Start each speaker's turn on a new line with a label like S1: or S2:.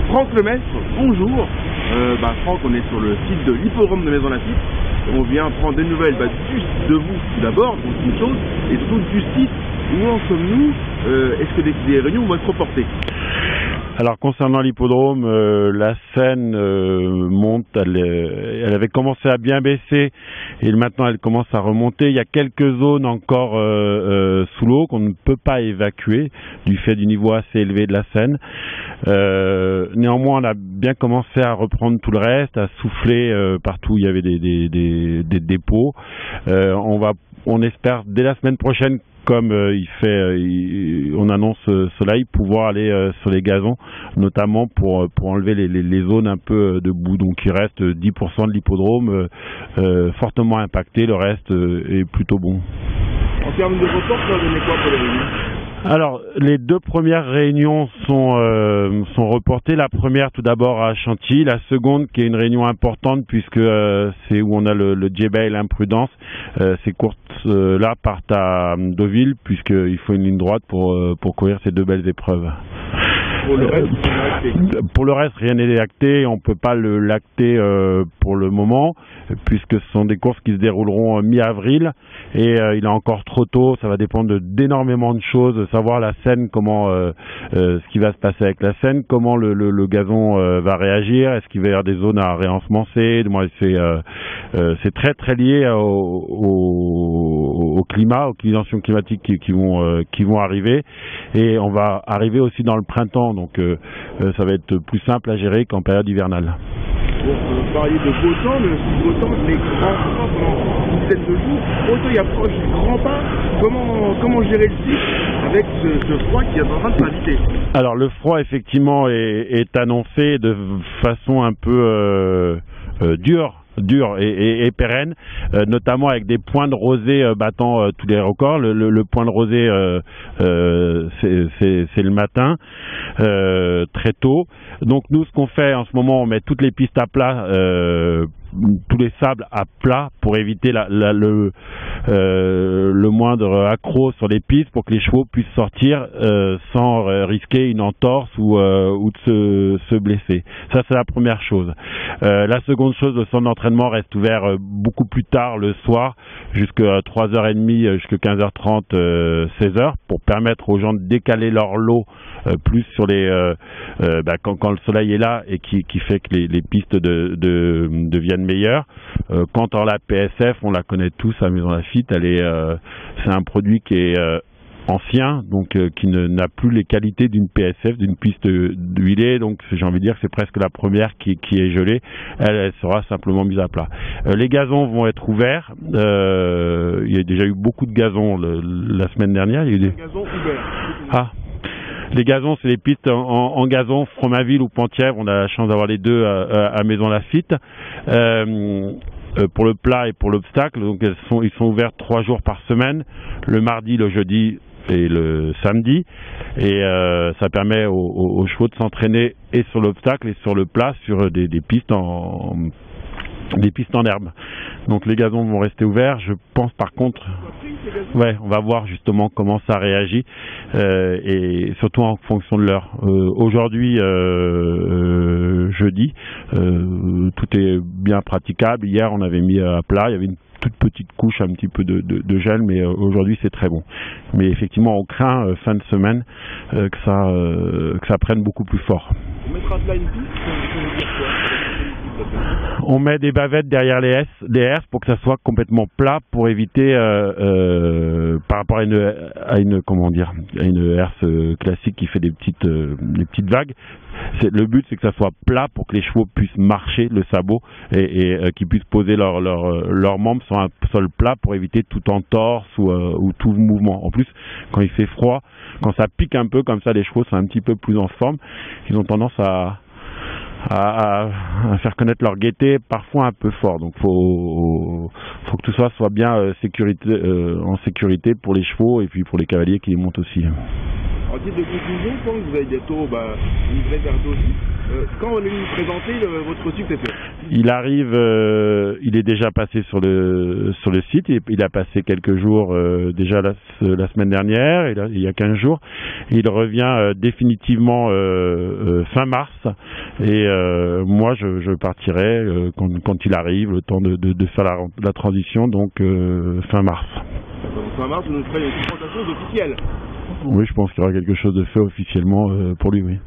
S1: Franck Lemestre, bonjour. Franck, on est sur le site de l'hippodrome de Maisons-Laffitte. On vient prendre des nouvelles de vous tout d'abord, donc une chose, et surtout du site. Où en sommes-nous? Est-ce que des réunions vont être reportées?
S2: Alors concernant l'hippodrome, la Seine monte, elle avait commencé à bien baisser et maintenant elle commence à remonter. Il y a quelques zones encore sous l'eau qu'on ne peut pas évacuer du fait du niveau assez élevé de la Seine. Néanmoins, on a bien commencé à reprendre tout le reste, à souffler partout où il y avait des dépôts. On espère dès la semaine prochaine, comme on annonce soleil, pouvoir aller sur les gazons, notamment pour enlever les zones un peu de boue. Donc il reste 10% de l'hippodrome fortement impacté, le reste est plutôt bon.
S1: En termes de report, ça va donner quoi pour les réunions?
S2: Alors, les deux premières réunions sont reportées. La première, tout d'abord, à Chantilly. La seconde, qui est une réunion importante, puisque c'est où on a le Djebel et l'imprudence. Ces courses-là partent à Deauville, puisqu'il faut une ligne droite pour courir ces deux belles épreuves. Pour le reste, rien n'est acté. On ne peut pas le l'acter pour le moment, puisque ce sont des courses qui se dérouleront mi-avril. Et il est encore trop tôt, ça va dépendre d'énormément de choses, de savoir la Seine, ce qui va se passer avec la Seine, comment le gazon va réagir, est-ce qu'il va y avoir des zones à réensemencer. C'est très très lié au climat, aux conditions climatiques qui vont arriver, et on va arriver aussi dans le printemps, donc ça va être plus simple à gérer qu'en période hivernale.
S1: Vous parliez de beau temps, le beau temps, les grands pas pendant une dizaine de jours. Autant il approche du grand pas. Comment gérer le site avec ce froid qui est en train de s'inviter?
S2: Alors le froid effectivement est annoncé de façon un peu dure et pérenne, notamment avec des points de rosée battant tous les records. Le point de rosée c'est le matin, très tôt. Donc nous, ce qu'on fait en ce moment, on met toutes les pistes à plat, tous les sables à plat pour éviter le moindre accroc sur les pistes, pour que les chevaux puissent sortir sans risquer une entorse ou de se blesser. Ça, c'est la première chose. La seconde chose, le centre d'entraînement reste ouvert beaucoup plus tard le soir, jusqu'à 3h30, jusqu'à 15h30, 16h, pour permettre aux gens de décaler leur lot plus sur quand le soleil est là, et qui fait que les pistes deviennent meilleures. Quant à la PSF, on la connaît tous à Maisons-Laffitte, c'est un produit qui est ancien, donc qui n'a plus les qualités d'une PSF, d'une piste huilée. Donc j'ai envie de dire que c'est presque la première qui est gelée. Elle sera simplement mise à plat. Les gazons vont être ouverts. Il y a déjà eu beaucoup de gazons la semaine dernière. Il y a eu des
S1: gazons ouverts.
S2: Les gazons, c'est les pistes en gazon, Fromainville ou Penthièvre. On a la chance d'avoir les deux à Maisons-Laffitte. Pour le plat et pour l'obstacle, donc ils sont ouverts 3 jours par semaine, le mardi, le jeudi et le samedi, et ça permet aux chevaux de s'entraîner et sur l'obstacle et sur le plat, sur des pistes en herbe. Donc les gazons vont rester ouverts. Je pense par contre, on va voir justement comment ça réagit, et surtout en fonction de l'heure. Aujourd'hui, jeudi, tout est bien praticable. Hier, on avait mis à plat. Il y avait une toute petite couche, un petit peu de gel, mais aujourd'hui c'est très bon. Mais effectivement, on craint fin de semaine que ça prenne beaucoup plus fort.
S1: On mettra à plat une piste.
S2: On met des bavettes derrière les herses pour que ça soit complètement plat, pour éviter par rapport à une herse classique qui fait des petites vagues. Le but, c'est que ça soit plat pour que les chevaux puissent marcher le sabot et qu'ils puissent poser leurs membres sur un sol plat pour éviter toute entorse ou tout mouvement. En plus, quand il fait froid, quand ça pique un peu comme ça, les chevaux sont un petit peu plus en forme. Ils ont tendance à faire connaître leur gaieté parfois un peu fort. Donc faut que tout ça soit bien en sécurité pour les chevaux et puis pour les cavaliers qui les montent aussi.
S1: En titre de conclusion, quand vous allez bientôt livrer vers Deauville, quand on est venu présenter votre site, c'est fait?
S2: Il arrive, il est déjà passé sur le site, il a passé quelques jours déjà la semaine dernière, il y a 15 jours. Il revient définitivement fin mars Et moi, je partirai quand il arrive, le temps de faire la transition, donc fin mars.
S1: Donc fin mars, vous nous ferez une confrontation officielle.
S2: Oui, je pense qu'il y aura quelque chose de fait officiellement pour lui, oui.